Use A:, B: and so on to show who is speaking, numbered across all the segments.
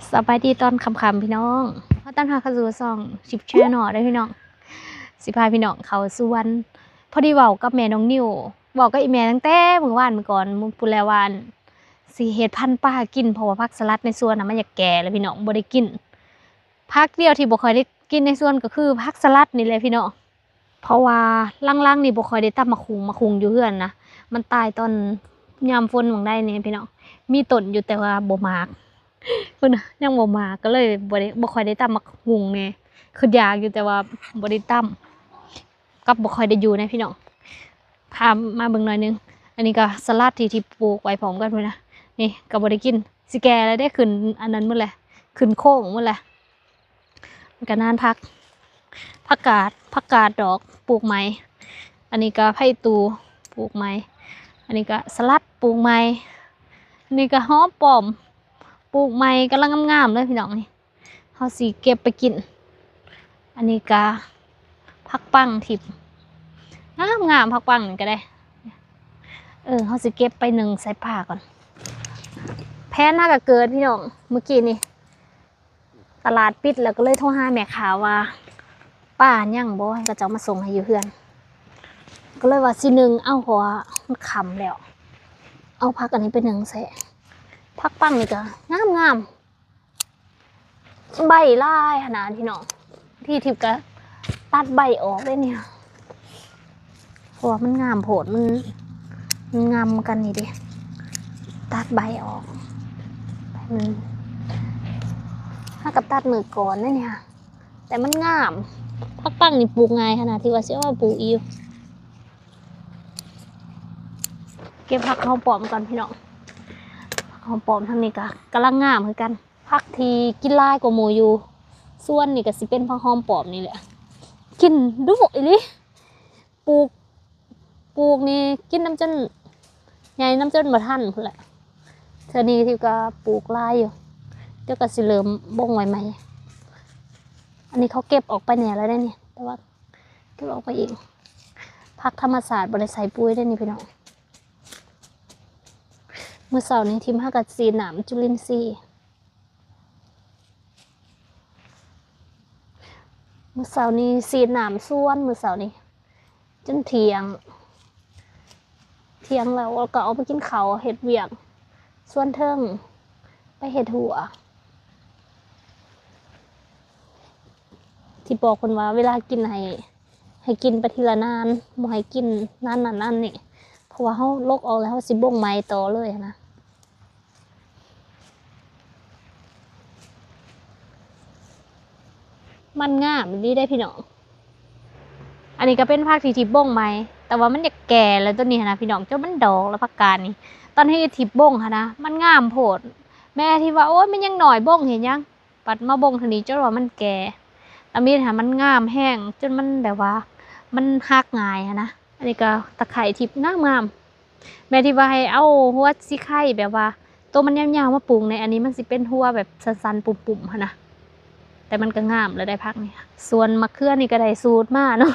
A: สบายดีตอนคำๆพี่น้องเพราะตั้งหาเข้าสู่ซ่องชิปแชร์หน่อได้พี่น้องสิพาพี่น้องเขาสวนพอดีเว้ากับแม่น้องนิวเว้ากับอีแม่ตั้งแต่มื้อวานมื้อก่อนมื้อพู้นแล้ววาอั่นสิเฮ็ดพันธุ์ปลากินเพราะว่าผักสลัดในสวนน่ะมันอยากแก่แล้วพี่น้องบ่ได้กินผักเดียวที่บ่ค่อยได้กินในสวนก็คือผักสลัดนี่แหละพี่น้องเพราะว่าหลังๆนี่บ่ค่อยได้ตำมะคุงอยู่เฮือนนะมันตายตอนยามฝนหม้องใดนี่พี่น้องมีต้นอยู่แต่ว่าบ่มาก เพิ่นน่ะยังบ่มาก็เลยบ่ค่อยได้ตำบักหุ่งแหน่คืออยากอยู่แต่ว่าบ่ได้ตำกับบ่ค่อยได้อยู่นะพี่น้องพามาเบิ่งหน่อยหนึงอันนี้ก็สลัดที่ปลูกไว้พร้อมกันพุ่นนะนี่ก็บ่ได้กินสิแก่แล้วได้ขึ้นอันนั้นหมดแหละขึ้นโค้งหมดแหละมันก็นานพักผักกาดดอกปลูกใหม่อันนี้ก็ไผ่ตูปลูกใหม่อันนี้ก็สลัดปลูกใหม่อันนี้ก็หอมป้อมปลูกใหม่กำลังงามๆเลยพี่น้องนี่เฮาสิเก็บไปกินอันนี้ก็ผักปังทิพย์งามผักปังนี่ก็ได้เฮาสิเก็บไปนึ่งใส่ผ้าก่อนแพ้น่าก็เกิดพี่น้องเมื่อกี้นี่ตลาดปิดแล้วก็เลยโทรหาแม่ค้าว่าป้ายังบ่ให้เขาเจ้ามาส่งให้อยู่เฮือนก็เลยว่าสินึ่งเอาเพราะว่ามันค่ำแล้วเอาผักอันนี้ไปนึ่งใส่ผักปังนี่ก็งามใบลายขนาดพี่น้องที่ทิพย์ก็ตัดใบออกเลยเนี่ยเพราะว่ามันงามโผดมันงามกันนี่ดิตัดใบออกมันถ้ากับตัดมือก่อนเนี่ยแต่มันงามผักปังนี่ปลูกง่ายขนาดที่ว่าเชื่อว่าปลูกอีกเก็บผักหอมปอมก่อนพี่น้องหอมปอมทางนี้ก็กำลังงามเหมือนกันผักที่กินลายกว่าหมูอยู่ส่วนนี่ก็สิเป็นผักหอมปอมนี่แหละกินดูอีหลีปลูกนี่กินน้ำจนใหญ่น้ำจนบ่ทันพุ่นแหละเธอนี่ที่ก็ปลูกลายอยู่เดี๋ยวก็สิเริ่มบ่งไว้ใหม่อันนี้เขาเก็บออกไปเนี่ยแล้วได้นี่แต่ว่าเก็บออกไปอีกผักธรรมศาสตร์บ่ได้ใส่ปุ๋ยได้นี่พี่น้องเมื่อเสาร์นี้ทีม5กับซีหนามจุลินทรีย์เมื่อเสาร์นี้ซีหนามส่วนเมื่อเสาร์นี้จนเที่ยงแล้วก็เอาไปกินข้าวเห็ดเวียงส่วนเทิงไปเห็ดหัวที่บอกคนว่าเวลากินให้กินไปทีละนานบ่ให้กินนั่นนี่เพราะว่าเขาลกออกแล้วเขาสิบ่งไม้ต่อเลยนะมันงามดีได้พี่น้องอันนี้ก็เป็นผักที่ทิพย์บ่งไม้แต่ว่ามันอยากแก่แล้วตัวนี้นะพี่น้องเจ้ามันดอกแล้วผักกาดนี่ตอนที่ทิพย์บ่งค่ะนะมันงามโพดแม่ที่ว่าโอ๊ยมันยังหน่อยบ่งเห็นยังปัดมาบ่งทีนี้จนว่ามันแก่แล้วมีค่ะมันงามแห้งจนมันแบบว่ามันหักง่ายนะอันนี้ก็ตะไคร้ทิพย์งามแม่ที่ว่าให้เอาหัวสิไข่แบบว่าตัวมันยาวๆมาปลูกในอันนี้มันสิเป็นหัวแบบสั้นๆปุ่มๆค่ะนะแต่มันก็งามแล้วได้พักนี่ส่วนมะเขือนี่ก็ได้สูตรมาเนาะ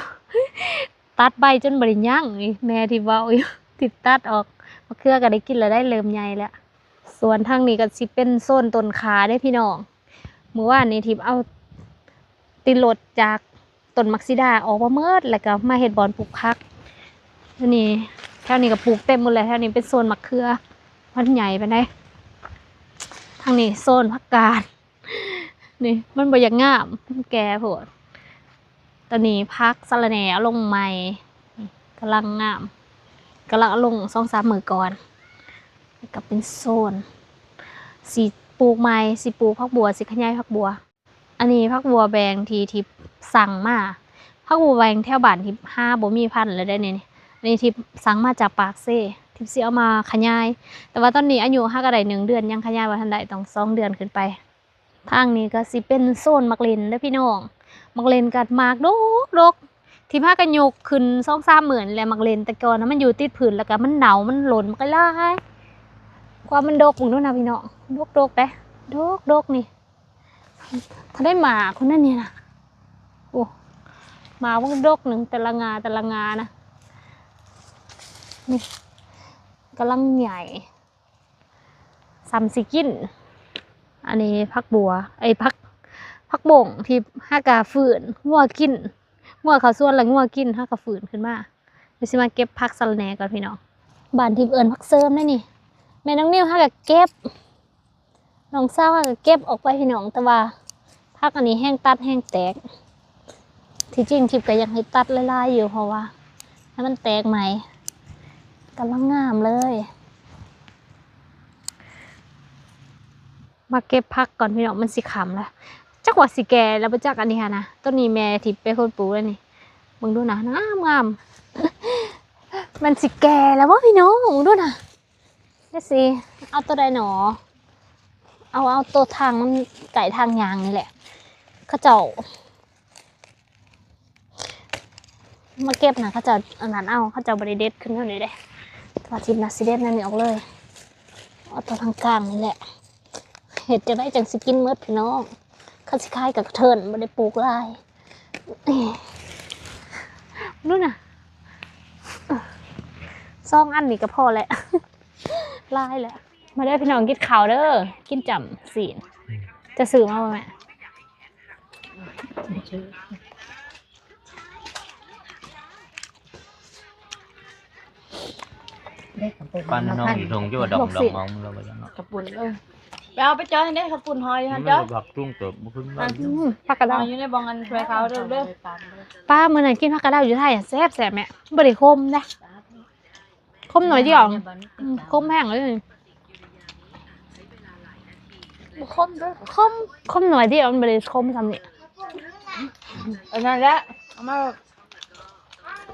A: ตัดใบจนบริย่างนี่แม่ที่ว่าติดตัดออกมะเขือก็ได้กินแล้วได้เริ่มใหญ่แล้วส่วนทางนี้ก็สิเป็นโซนต้นขาได้พี่น้องเมื่อวานนี้ทิพย์เอาติดรถจากต้นมักซิดาออกมาเมิดแล้วก็มาเฮ็ดบอนปลูกผักนี่แถวนี้ก็ปลูกเต็มหมดเลยแถวนี้เป็นโซนมะเขือมันใหญ่ไปได้ทางนี้โซนผักกาดนี่มันบ่อยากงามมันแก่โพดตอนนี้พักสะระแหน่ลงใหม่กำลังงามกำลังลง2-3 มื้อก่อนก็เป็นโซนสีปลูกใหม่สีปลูกผักบัวสีขยายผักบัวอันนี้ผักบัวแบงที่สั่งมาผักบัวแบงแถวบ้านที่5บ่มีพันธุ์เลยได้นี่อันนี้ที่สั่งมาจากปากเซ่ที่สิเอามาขยายแต่ว่าตอนนี้อายุ5ก็ได้1 เดือนยังขยายบ่ทันได้ต้อง2 เดือนขึ้นไปทางนี้ก็สิเป็นโซนมักเล่นเด้อพี่น้องมักเล่นกัดมากดกที่พากันยกขึ้น2-3 มื้อนี่แหละมักเล่นแต่ก่อนนะมันอยู่ติดพื้นแล้วก็มันหนาวมันหล่นมันก็ลายความมันดกมึงดูนะพี่น้องดกเด้ดกนี่ถ้าได้หมาคนนั้นเนี่ยนะโอ้หมามันดกหนึ่งแต่ละงานะนี่กำลังใหญ่ซ้ำสิกิน อันนี้ผักบัวผักบ่งที่ห้ากาฝืนงัวกินงัวเขาส่วนแล้วงัวกินห้ากาฝืนขึ้นมาเดี๋ยวสิมาเก็บผักสะระแหน่ก่อนพี่น้องบ้านที่เอิญผักเสริมได้นี่แม่น้องนิ้วห้ากาเก็บน้องเศร้าห้ากาเก็บออกไปพี่น้องแต่ว่าผักอันนี้แห้งตัดแห้งแตกที่จริงทิพย์ก็ยังให้ตัดลายๆอยู่เพราะว่าให้มันแตกใหม่กำลังงามเลยมาเก็บผักก่อนพี่น้องมันสิขำแล้วจักว่าสิแก่แล้วไปจักอันนี้ค่ะนะต้นนี้แม่ทิพย์เป็นคนปลูกแล้วนี่มึงดูนะงาม มันสิแก่แล้ววะพี่น้องมึงดูนะนี่สิเอาตัวใดหนอเอาตัวทางมันไก่ทางยางนี่แหละเขาเจ้ามาเก็บนะเขาเจ้าอันนั้นเขาเจ้าบริเด็ดขึ้นเท่านี้เลยตัวทิพย์นะสิเด็ดนั่นนี่ออกเลยเอาตัวทางกลางนี่แหละเห็ดจะได้จังสิกินเมื่อพี่น้องข้าสิคายกับเทินไม่ได้ปลูกลายนู่นน่ะซองอันนี้ก็พอแหละลายแหละมาได้พี่น้องกินข้าวเด้อกินจำศีลจะซื้อมาไหม
B: ปานน้องอยู่ตรงที่ว่าดองมองเราไปยัง
C: กระปุ่นไปเอาไปเจอให้ได้กระปุ่นหอยฮะ
B: ไม่
C: เจ้า
B: ผักตุ้งเติบบุ้งบ้าน
A: ผักกระ
C: ห
A: ดา
C: อ
A: วย
C: อยู่ในบองเงินช่วยเขาเด้อ
A: ป้าเมื่อไหร่กินผักกระดาวอยู่ไทยแซ่บแม่บริคมนะคมหน่อยเดียวคมแห้งเลยคมด้วยคมหน่อยเดียวมันบริคมทำนี่
C: อันนั้นแหละเอามา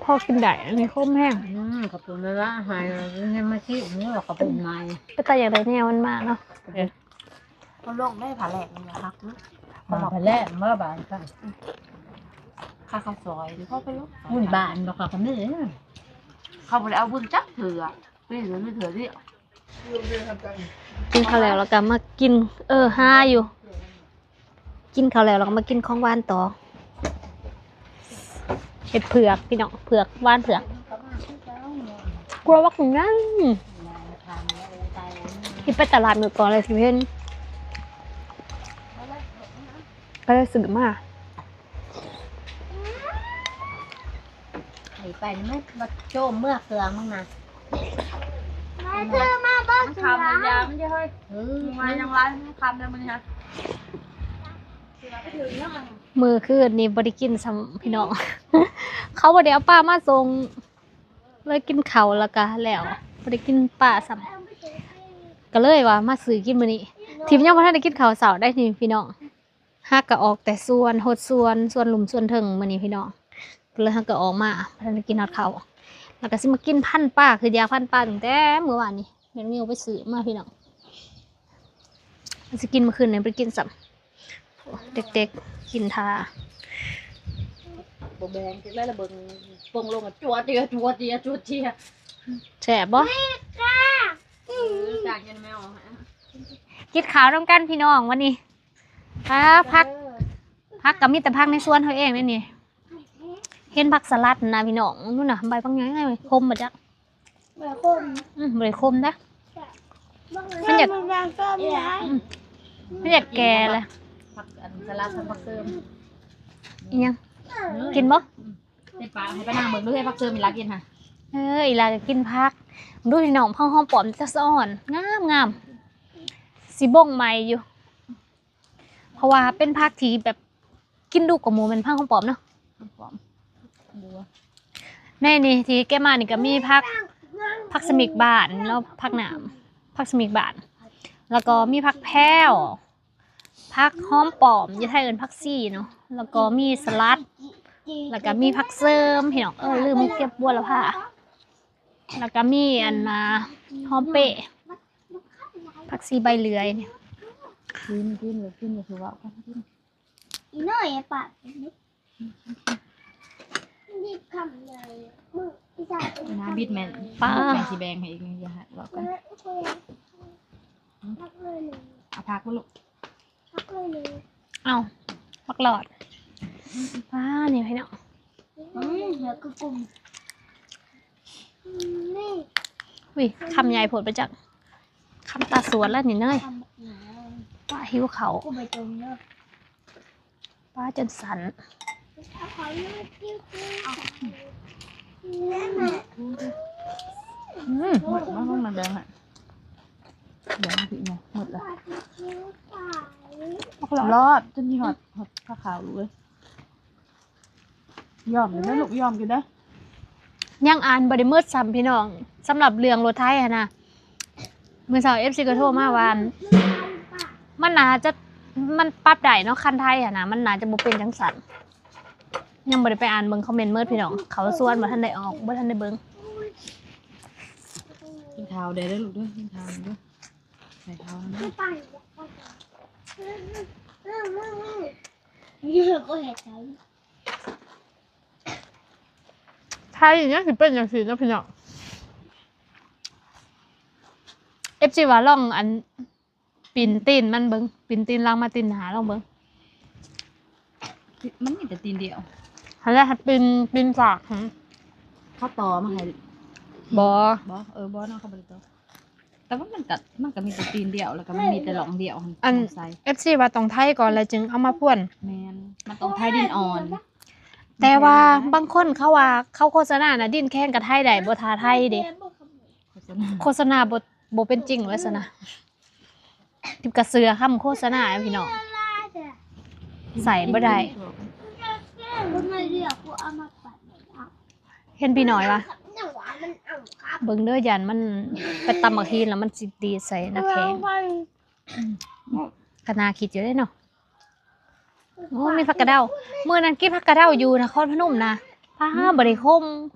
A: พอกินได้อันนี้คมแห้ง
D: กระปุกเลยละหายเงินมาที่นี่ว่ากระปุกใหม่
A: ก็แต่อย่างไรแนวมันมาเนาะ
C: เขาลงได้ผ่าแหลกมันนะครับ
D: บาทแรกเมื่อบาทค่ะ
C: ค่าข้าวซอยหรือเขาไปลูก
D: บุญบาทบอกกับนี่
C: เขาไปเอาบุญจักเถื่อไม่เถื่อไม่เถื่อที่
A: กินข้าวแล้วก็มากินห้าอยู่ กินข้าวแล้วเราก็มากินของหวานต่อเห็ดเผือกพี่น้องเผือกหวานเผือกกลัวว่าของนั่นที่ไปตลาดมือก่อนเลยสิเพื่อนก็เลยซื้อมา
D: ไปไม่มาโจมเมื่อเกลือมั้งนะ
C: มันคำมันยามันจะเฮ้ยมายังไรคำเลยมันฮะ
A: มือคืนนี่บริกินซ้ำพี่น้อง เขาบริเอาป้ามาส่งเลยกินเขาวแล้วก็แล้วบริกินป้าซ้ำก็เลยว่ามาซื้อกินมื้อนี้ทีมยังบ่ทันได้กินข้าวเช้าได้ทีพี่น้องฮักก็ออกแต่ส่วนหดส่วนหลุมส่วนเทิงมื้อนี้พี่น้องก็เลยฮักก็ออกมาบ่ทันได้กินฮอดข้าวแล้วก็สิมากินพันป้าคือยาพันป้าตั้งแต่เมื่อวานนี้แม่นมีเอาไปซื้อมาพี่น้องสิกินเมื่อคืนนี่บ่ได้กินซ้ำเด็กๆกินทา
C: บแบงที่ไรละเบิงปงลงจวดเดียจวดเดียจวดเดีย
A: แซ่บบ่
C: จากยันแมว
A: กินข้าวร่วมกันพี่น้องวันนี้พักกับมีแต่พักในสวนเขาเองนี่นี่เห็นผักสลัดนะพี่น้องนู่นน่ะใบพังยังไงคมมาจ้ะใบคมนะมันอยากแก่เลย
C: ผักอันสลัดทำผักเติม
A: อีหยังกินบ่
C: ในป่าให้ไปนั่งเบิงด้วยผักเติมมีรักกินค่ะ
A: อีลาก็กินพักดูพี่น้องพังหอมปอมจะซ่อนงามสีบ่งใหม่อยู่ เพราะว่าเป็นพักที่แบบกินดูกับหมูเป็นพังหอมปอมเนาะ ในนี่ที่แกมานี่ก็มีพักสมิกบานแล้วพักหนามพักสมิกบานแล้วก็มีพักแพ้วพักหอมปอมยี่ไทยเอิญพักซี่เนาะแล้วก็มีสลัดแล้วก็มีพักเสริมพี่น้องลืมเก็บบัวละผ้าแล้วก็มีอันหอมเปะพักซีใบเลื่อยเนี่ย
C: กินเลยคือว่ากิน
E: อีน้อยปะนี่คำใหญ่มืออีสาน
C: นะบิดแมนแบงสีแบงให้อีกอย่าหักบอกกัน
E: พักเลยหนึ่ง
C: เอาพักลูก
E: พักเลยหนึ่ง
A: เอาพักหลอดนี่พี่น้อง
E: เหลือกระปุ่มนี่
A: วิคำใหญ่ผลไปจากคำตาสวนแล้วนี่เนย
E: ทำแบบไหน
A: ป้าหิวเขา
E: กูไปตรงเนอะ
A: ป้าจนสัน
E: เอาขอเลือกที่กูแล้วมา
C: หมดมาห้องมันแดงอ่ะเดี๋ยวพี่เนี่ยหมดแล้ว
E: คิ้วขาย
C: รอดจนมีหอดผ้าขาวลูกเลยยอมเลยนะลูกยอมกันนะ
A: ยังอ่านบริมืดซ้ำพี่น้องสำหรับเรื่องรถไทยอะนะมือสาวเอฟซีก็โทรมาว่ามันน่าจะมันปรับได้เนาะคันไทยอะนะมันน่าจะบ่เป็นจังสันยังบ่ได้ไปอ่านเบิ่งคอมเมนต์เมื่อพี่น้องเขาส่วนบ่ทันได้ออกบ่ทันได้เบิ่ง
C: กินเท้าเดี๋ยวได้ลูกด้วยกินเท้าด้วยใส่เท้านะ
E: ไม่ไปเยอะก็เห็นใจ
A: ไทยอย่างเงี้ยสิเป็นจังซี่เนาะพี่น้อง FC ว่าลองอันปิ่นตีนมันเบิ่งปิ่นตีนลางมาตีนหาลองเบิ่ง
C: มันมีแต่ตีนเดียว
A: หันแรกหัดปิ่นฝากหึ
C: ข้าวตอมาให้
A: บ่
C: บอเนาะเขาบริโภคแต่ว่ามันก็มีแต่ตีนเดียวแล้วก็มันมีแต่หลองเดียว
A: อัน
C: ใส่
A: FC ว่าต้องไทยก่อนแล้วจึงเอามาพ่วน
C: แมนมันต้องไทยดินอ่อน
A: แต่ว่าบางคนเขาว่าเขาโฆษณาน่ะดิ้นแข้งกับไทยได้บ่ทาไทยเด้ โฆษณาบ่เป็นจริงไว้ซะนะทิบกระเสือคำโฆษณาอะพี่น้องใส่บ่ได้
E: มันไม่เรียกกูเอามาปัด
A: เห็นพี่น้อยว่า
E: หนังหวานมันเอาครับ
A: เบิ่งเด้อยันมันไปตำบักฮีนแล้วมันสิดีใส่น้ำแข็งก็น่าคิดอยู่ได้เนาะโอ้มีผักกระเดามื้อนั้นกินผักกระเดาอยู่นครพนมนะป้าบ่ได้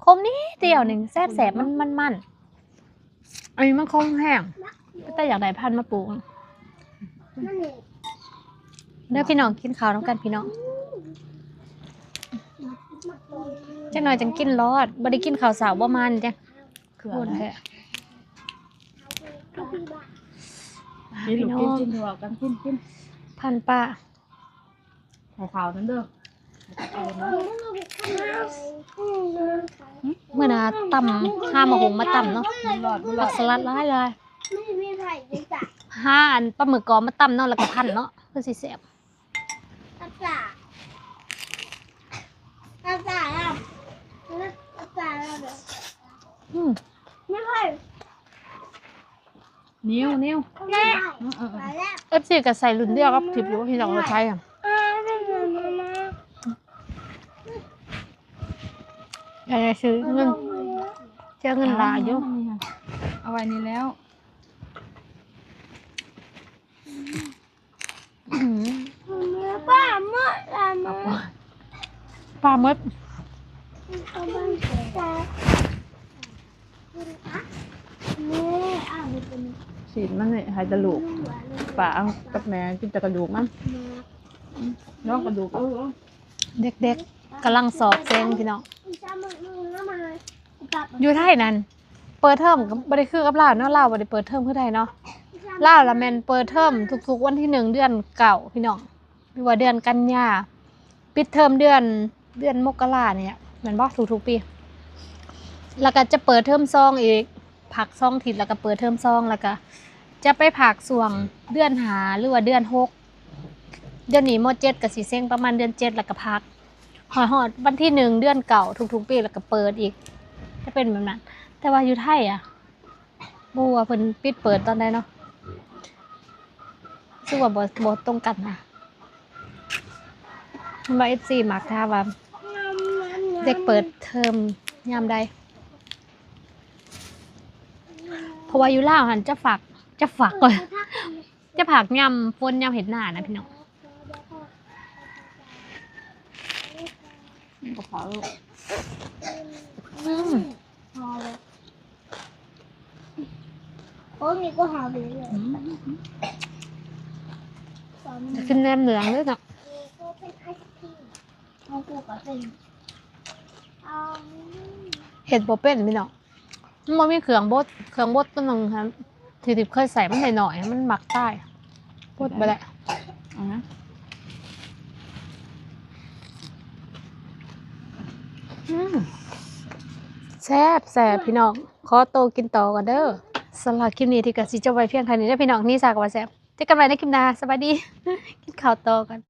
A: คมนิดเดียวหนึงแซ่บๆมันอันนี้มันคมแห้งแต่อยากได้พันธุ์มาปลูก
E: นั่นเอง
A: เด้อพี่น้องกินข้าวน้ำกันพี่น้องจังหน่อยจังกินรอดบ่ได้กินข้าวสาวบ่มันจ้ะ
C: คือ
A: พูด
C: อะไร
A: แท้
C: กิน
A: พี่
C: ลู
A: น้
C: ก
A: อง
C: กินถั่วกันกิน
A: พันป้า
C: ใส่ขาวนั่นเด้อ
A: เมื่อน่ะตำห้ามาหุงมาตำเนาะ
C: รอด
A: ผักสลัดหลายเลย
E: ไม่มีใครได้จ่าย
A: ห้าอันปลาหมึกกรอบมาตำเนาะแล้วก็พันเนาะเพื่อสิแซ่บ
E: อาจารย์อาจารย์อาจารย์
A: อืม
E: ไม่ค่อย
C: นิ้ว
E: แม่มาแล้ว
A: FC ก็ใส่รุ่นเดียวกับทิพย์อยู่พี่น้องเราใช้อ่ะ
E: ไม่เหมือนมา
A: อยากจะซื้อเงินเจ้าเงินหลายอยู่
C: เอาไว้นี่แล้ว
A: อื้อหือ
E: ป้าเมื่อไรมา
A: ปลาหมึก
E: เอาบ้านเสร็จแล้วนี่อ่านเป็น
C: ฉีดมันนี่หายกระดูกป่าเอากับแม่กินแต่กระดูกมันน้องกระดูก
A: เด็กๆกำลังสอบเซ็งพี่น้อง
E: จะมึงแล้วมาตัด
A: อยู่ไทยนั่นเปิดเทอมก็บ่ได้คือกับลาวเนาะลาวบ่ได้เปิดเทอมคือไทยเนาะลาวละแม่นเปิดเทอมทุกๆวันที่1เดือนเก่าพี่น้องหรือว่าเดือนกันยาปิดเทอมเดือนมกราเนี่ยแม่นบ่ทุกๆปีแล้วก็จะเปิดเทอม2อีกพัก2อาทิตย์แล้วก็เปิดเทอม2แล้วก็จะไปพักช่วงเดือน5หรือว่าเดือน6เดือนนี้ม.7ก็สิเซ็งประมาณเดือน7แล้วก็พักฮอดวันที่1เดือนเก่าทุกๆปีแล้วก็เปิดอีกจะเป็นแบบนั้นแต่ว่าอยู่ไทยอ่ะบ่ว่าเพิ่นปิดเปิดตอนใดเนาะซึ่งว่าบ่ตรงกันนะมันว่า FC มักถามว่าเด็กเปิดเทอมยามใดเพราะว่าอยู่ลาวหั่นจะฝากก่อนจะฝากยามฝนยามเฮ็ดหน้านะพี่น้อง
C: กระเพาะ
E: พอเลยโอ้มีก็หาไปเลย
A: จะขึ้นแนมเหลืองด้วยเนาะ
E: ก็เป็นไอศครีมของกูก็เป็นเอา
A: เฮ็ดบ่เป็นพี่น้องมันบ่มีเครื่องบดตัวหนึงครับที่ทิพย์เคยใส่มันหน่อยๆมันมักใต้บดบ่ได้
C: เอานะ
A: แซ่บพี่น้องขอโตวกินต่อกันเด้อสำหรับคลิปนี้ที่กสิจบไว้เพียงเท่านี้เด้อพี่น้องนี่ซากว่าแซ่บ เจอกันใหม่ในคลิปหน้าสวัสดี กินข้าวต่อกัน